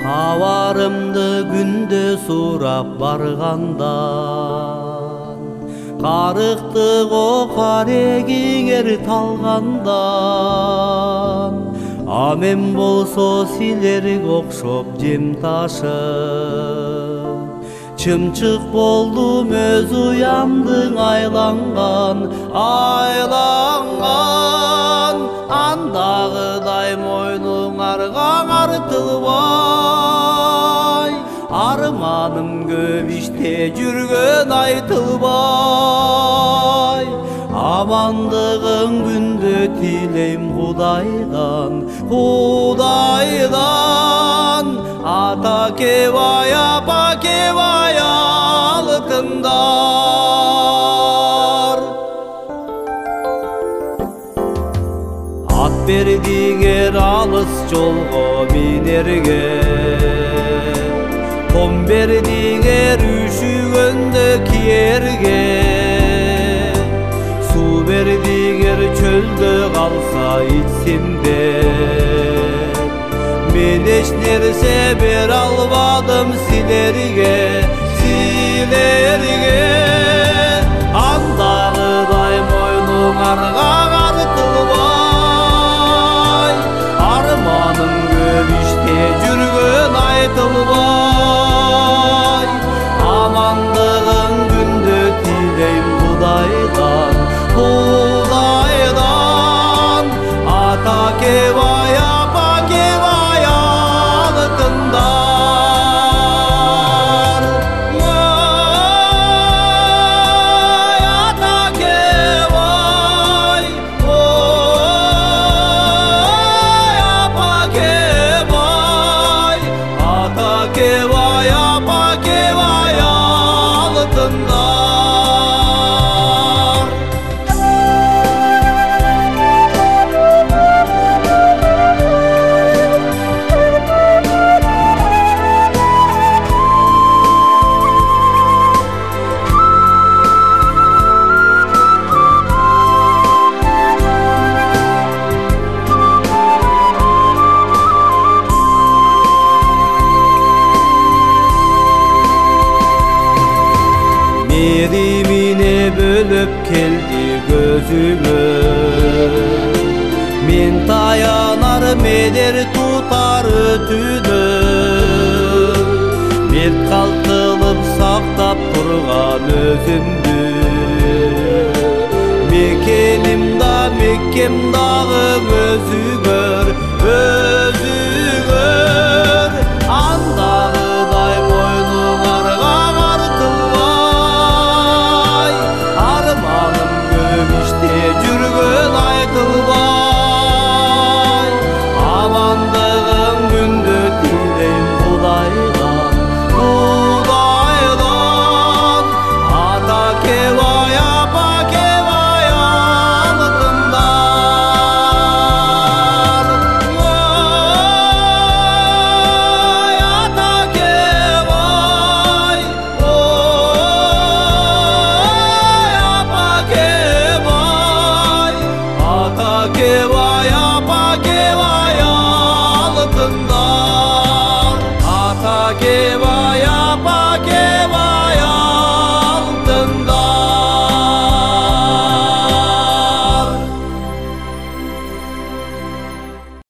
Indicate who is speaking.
Speaker 1: Кабарымды күндө сурап баргандан, карыкты кокар эгиңер талгандан, а мен болсо силерге окшоп жем ташып, чымчык болдум өз уямдың айланган, андагыдай мойнуңарга артылбай, арманым көп иште жүргөн айтылбай. Амандыгың күндө тилейм Кудайдан, ата кебай, апа кебай алтындар. Ат бердиңер алыс жолго минерге, тон бердиңер үшүгөндө киерге, су бердиңер чөлдө калса ичсем деп, мен эч нерсе бере албадым силерге. Андагыдай мойнуңарга артылбай, арманым көп иште жүргөн айтылбай. Амандыгың күндө тилейм Кудайдан, ата кебай, апа кебай алтындар. Ата кебай, апа кебай, ата кебай, апа кебай алтындар. Merimine bölüp keldi gözümü, men tayanar meder tutar ötünü, mert kalkılıp saktap turgan özümdü. Mekenim da Mekkem dağım özü